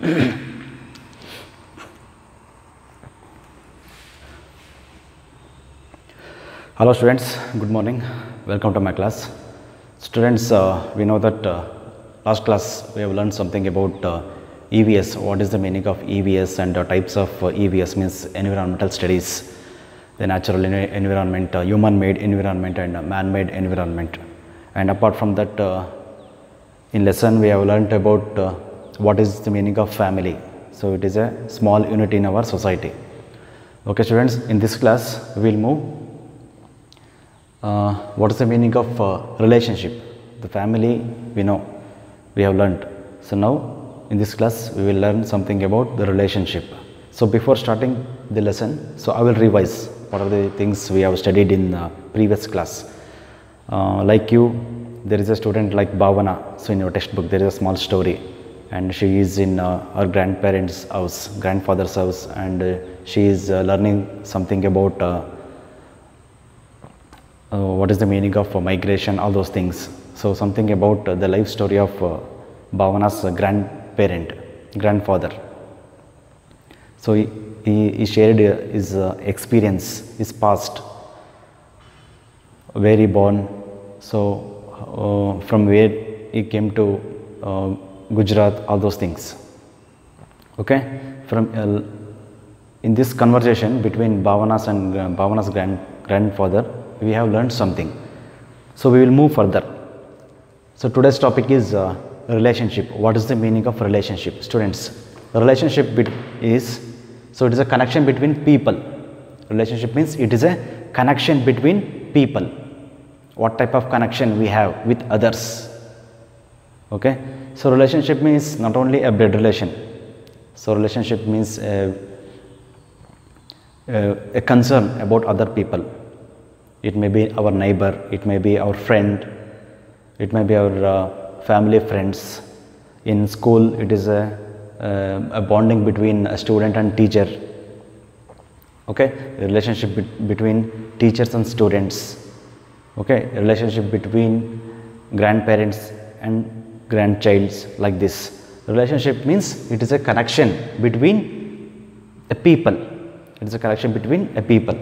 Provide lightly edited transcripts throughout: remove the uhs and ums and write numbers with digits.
Hello students, good morning. Welcome to my class. Students, we know that last class we have learned something about EVS. What is the meaning of EVS and types of EVS means environmental studies, the natural environment, human-made environment and man-made environment. And apart from that, in lesson we have learned about what is the meaning of family. So it is a small unit in our society. Okay students, in this class we will move what is the meaning of relationship. The family we know, we have learned. So now in this class we will learn something about the relationship. So before starting the lesson, so I will revise what are the things we have studied in previous class. Like you, there is a student like Bhavana. So in your textbook there is a small story, and she is in her grandparents' house, grandfather's house, and she is learning something about what is the meaning of migration, all those things. So something about the life story of Bhavana's grandfather. So he shared his experience, his past, where he born, so from where he came to Gujarat, all those things. Okay, from in this conversation between Bhavana's grandfather, we have learned something. So we will move further. So today's topic is relationship. What is the meaning of relationship? Students, relationship is, so it is a connection between people. Relationship means it is a connection between people. What type of connection we have with others? Okay, so relationship means not only a blood relation. So relationship means a concern about other people. It may be our neighbor, it may be our friend, it may be our family friends. In school, it is a bonding between a student and teacher. Okay, a relationship between teachers and students. Okay, a relationship between grandparents and grandchilds, like this. Relationship means it is a connection between a people. It is a connection between a people.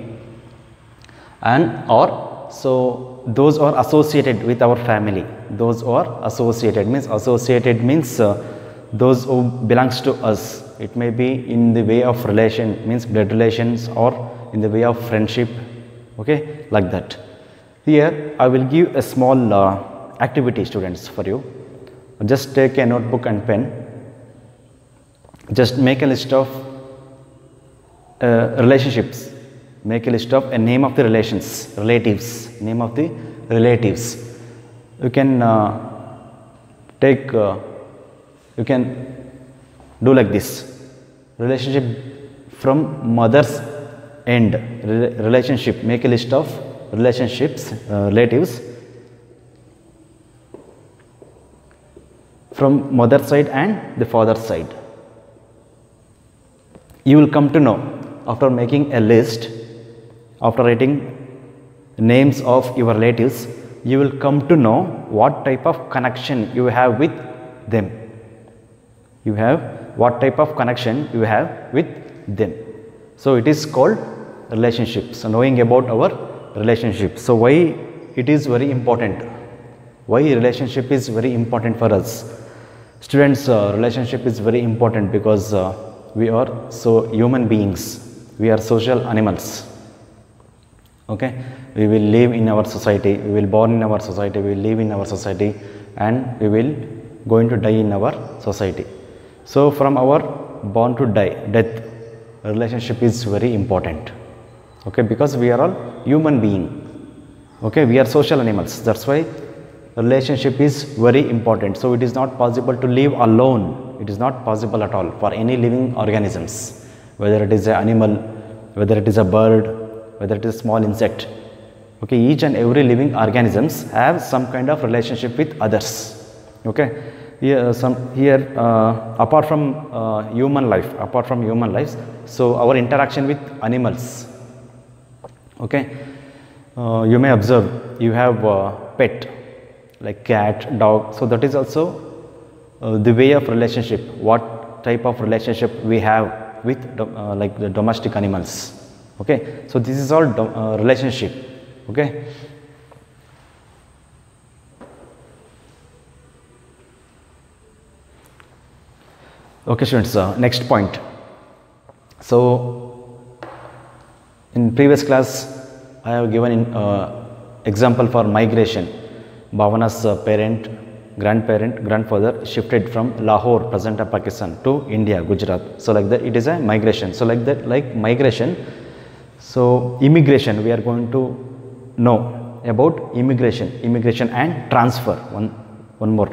And or so those are associated with our family. Those are associated means those who belongs to us. It may be in the way of relation, means blood relations, or in the way of friendship. Okay, like that. Here I will give a small activity, students, for you. Just take a notebook and pen. Just make a list of relationships. Make a list of a name of the relatives. You can you can do like this. Relationship from mother's end. Relationship. Make a list of relationships, relatives from mother side and the father side. You will come to know after making a list. After writing names of your relatives, you will come to know what type of connection you have with them. What type of connection you have with them. So it is called relationship. So knowing about our relationship. So why it is very important? Why relationship is very important for us? Students, relationship is very important because we are human beings. We are social animals. Okay, we will live in our society, we will born in our society, we will live in our society, and we will going to die in our society. So from our born to death, relationship is very important. Okay, because we are all human being. Okay, we are social animals. That's why relationship is very important. So it is not possible to live alone. It is not possible at all for any living organisms, whether it is an animal, whether it is a bird, whether it is a small insect. Okay, each and every living organisms have some kind of relationship with others. Okay, here apart from human life, so our interaction with animals. Okay, you may observe you have pet like cat, dog. So that is also the way of relationship. What type of relationship we have with like the domestic animals. Okay, so this is all relationship. Okay. Okay, students, next point. So in previous class I have given example for migration. Bhavana's grandfather shifted from Lahore, present Pakistan, to India, Gujarat. So like that, it is a migration. So like that, like migration. So immigration, we are going to know about immigration and transfer. One more.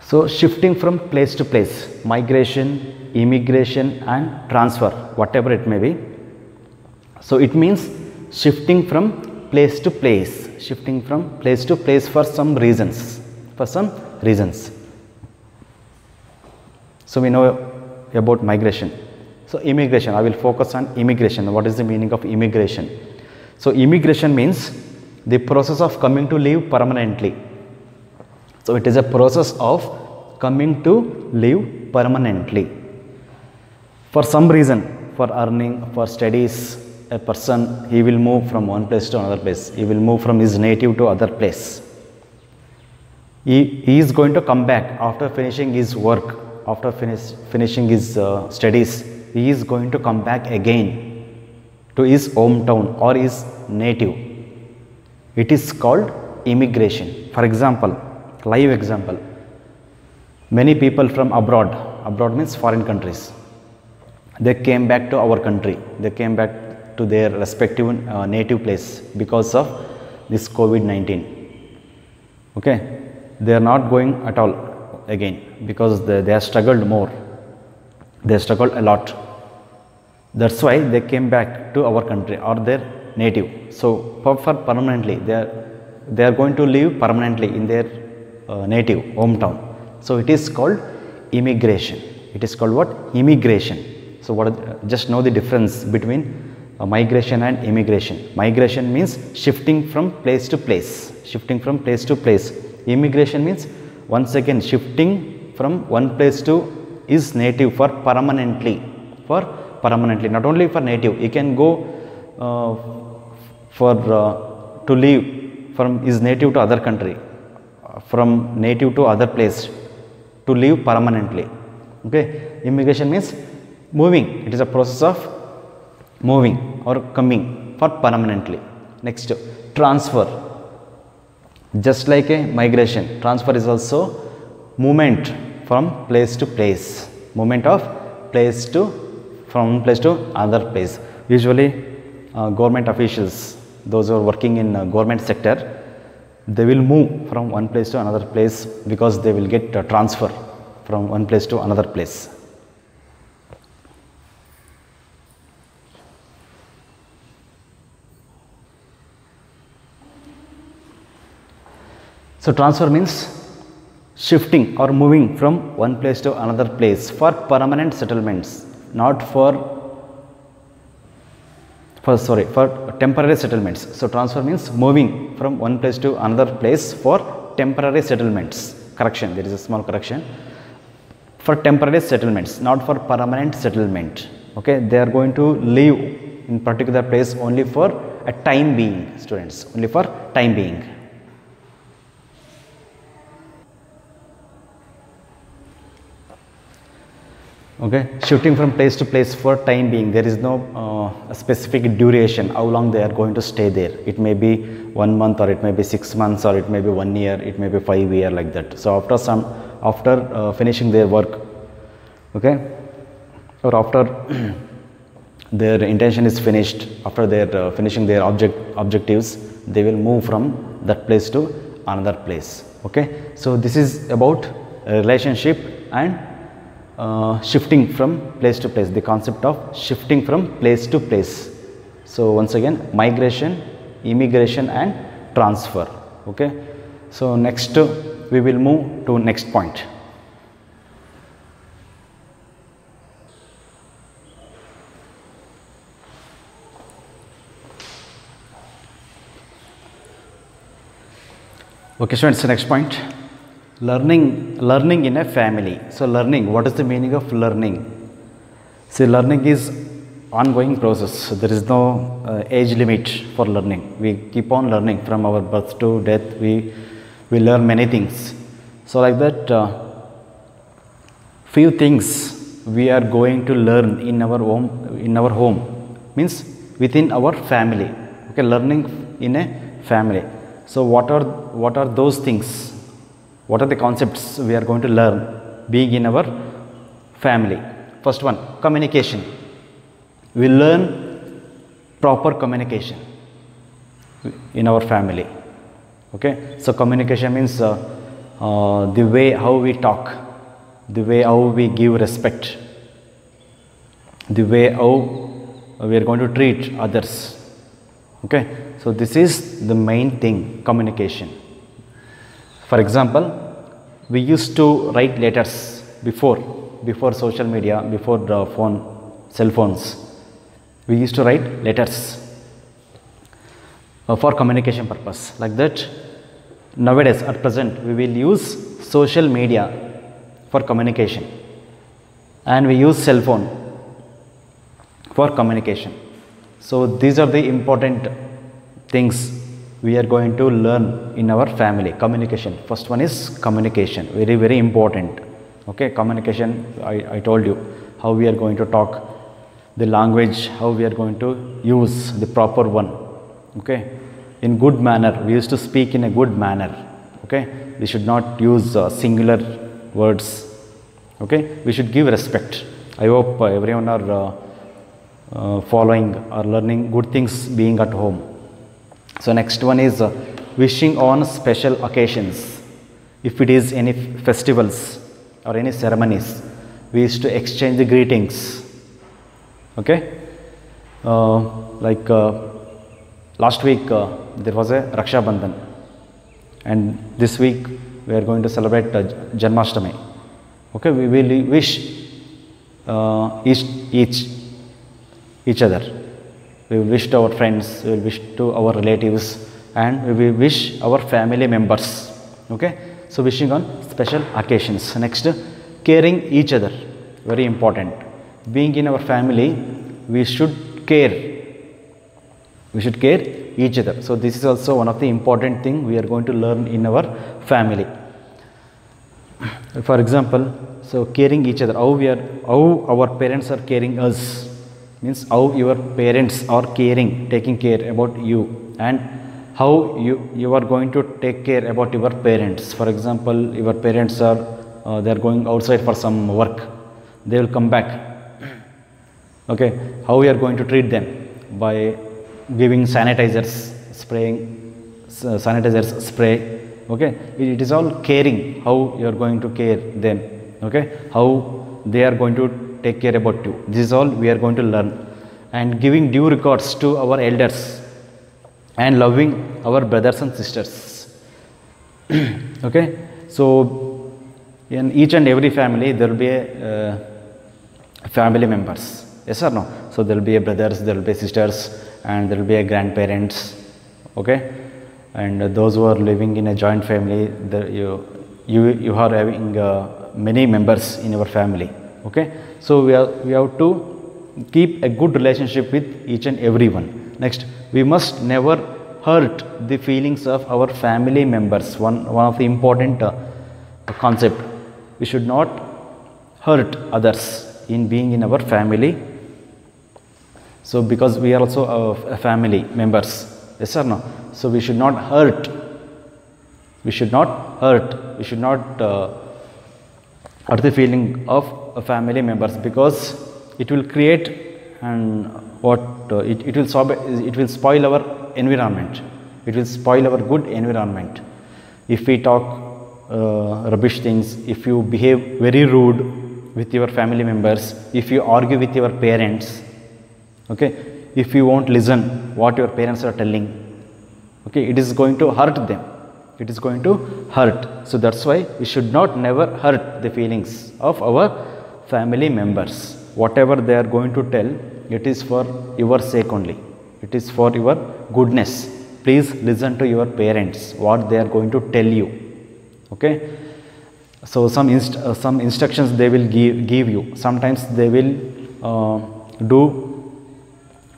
So shifting from place to place, migration, immigration and transfer, whatever it may be. So it means shifting from place to place, for some reasons, So we know about migration. So immigration, I will focus on immigration. What is the meaning of immigration? So immigration means the process of coming to live permanently. So it is a process of coming to live permanently. For some reason, for earning, for studies, a person, he will move from one place to another place. He will move from his native to other place. He is going to come back after finishing his work, after finishing his studies. He is going to come back again to his hometown or his native. It is called immigration. For example, live example, many people from abroad means foreign countries, they came back to our country, they came back to their respective native place because of this COVID-19. Okay, they are not going at all again because they have struggled more, they struggled a lot. That's why they came back to our country or their native. So for permanently, they are going to live permanently in their native hometown. So it is called immigration. It is called what? Immigration. So just know the difference between migration and immigration. Migration means shifting from place to place, Immigration means once again shifting from one place to his native for permanently. Not only for native, he can go to live from his native to other country, from native to other place, to live permanently. Okay, immigration means moving. It is a process of moving or coming for permanently. Next, transfer. Just like a migration, transfer is also movement from place to place, from one place to other place. Usually government officials, those who are working in government sector, they will move from one place to another place because they will get a transfer from one place to another place. So transfer means shifting or moving from one place to another place for permanent settlements, not for temporary settlements. So transfer means moving from one place to another place for temporary settlements. Correction, there is a small correction. For temporary settlements, not for permanent settlement. Okay, they are going to live in particular place only for a time being, students, only for time being. Okay, shifting from place to place for time being, there is no specific duration, how long they are going to stay there. It may be 1 month, or it may be 6 months, or it may be 1 year, it may be 5 years, like that. So after finishing their work, okay, or after their intention is finished, after their finishing their objectives, they will move from that place to another place. Okay, so this is about a relationship and shifting from place to place, the concept of shifting from place to place. So once again, migration, immigration and transfer. Okay, so next we will move to next point. Okay, students, next point. Learning in a family. So learning, what is the meaning of learning? See, learning is ongoing process. There is no age limit for learning. We keep on learning from our birth to death. We learn many things. So like that, few things we are going to learn in our home means within our family. Okay, learning in a family. So what are those things? What are the concepts we are going to learn being in our family? First one, communication. We learn proper communication in our family. Okay, so communication means the way how we talk, the way how we give respect, the way how we are going to treat others. Okay, so this is the main thing, communication. For example, we used to write letters before social media, before the cell phones. We used to write letters for communication purpose. Like that, nowadays at present we will use social media for communication, and we use cell phone for communication. So these are the important things we are going to learn in our family. Communication, first one is communication, very important. Okay, communication, I told you how we are going to talk, the language, how we are going to use the proper one. Okay, in good manner, we used to speak in a good manner. Okay, we should not use singular words. Okay, we should give respect. I hope everyone are following or learning good things being at home. So next one is wishing on special occasions. If it is any festivals or any ceremonies, we used to exchange the greetings. Okay, like last week there was a Raksha Bandhan, and this week we are going to celebrate Janmashtami. Okay, we will wish each other. We will wish to our friends, we will wish to our relatives, and we will wish our family members. Okay, so wishing on special occasions. Next, caring each other, very important. Being in our family, we should care. We should care each other. So this is also one of the important thing we are going to learn in our family. For example, so caring each other, how our parents are caring us, means how your parents are taking care about you, and how you are going to take care about your parents. For example, your parents are they are going outside for some work, they will come back. Okay, how we are going to treat them? By giving sanitizers, spraying sanitizers spray. Okay, it is all caring, how you are going to care them. Okay, how they are going to take care about you. This is all we are going to learn. And giving due regards to our elders and loving our brothers and sisters. Okay, so in each and every family there will be a family members. Yes or no? So there will be a brothers, there will be sisters, and there will be a grandparents. Okay, and those who are living in a joint family, you are having many members in your family. Okay, so we have to keep a good relationship with each and everyone. Next, we must never hurt the feelings of our family members. One of the important concept, we should not hurt others in being in our family. So because we are also a family members, yes or no? So we should not hurt. We should not hurt. We should not hurt the feeling of family members, because it will create and it will spoil our environment. It will spoil our good environment. If we talk rubbish things, if you behave very rude with your family members, if you argue with your parents, okay, if you won't listen what your parents are telling, okay, it is going to hurt them. It is going to hurt. So that's why we should not never hurt the feelings of our family members. Whatever they are going to tell, it is for your sake only. It is for your goodness. please listen to your parents, what they are going to tell you. Okay, so some instructions they will give you. Sometimes they will do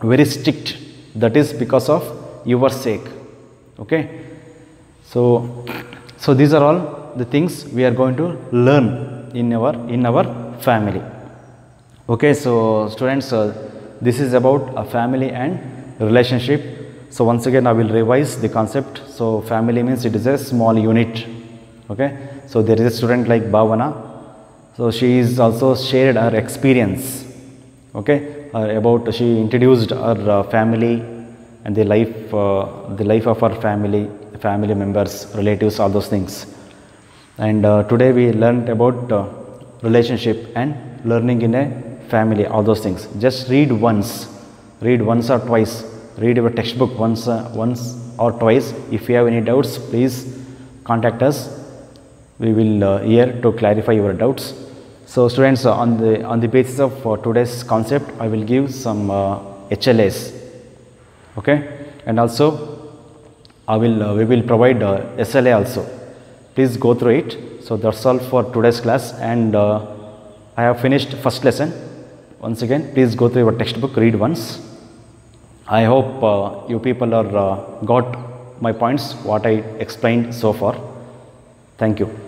very strict, that is because of your sake. Okay, so these are all the things we are going to learn in our family. Okay, so students, this is about a family and relationship. So once again I will revise the concept. So family means it is a small unit. Okay, so there is a student like Bhavana, so she is also shared her experience. Okay, about she introduced her family and the life of her family members, relatives, all those things. And today we learned about relationship and learning in a family, all those things. Just read once or twice, read your textbook once or twice. If you have any doubts, please contact us. We will here to clarify your doubts. So students, on the basis of today's concept, I will give some HLAs. Okay, and also we will provide SLA also. Please go through it. So that's all for today's class, and I have finished first lesson. Once again, please go through your textbook, read once. I hope you people are got my points, what I explained so far. Thank you.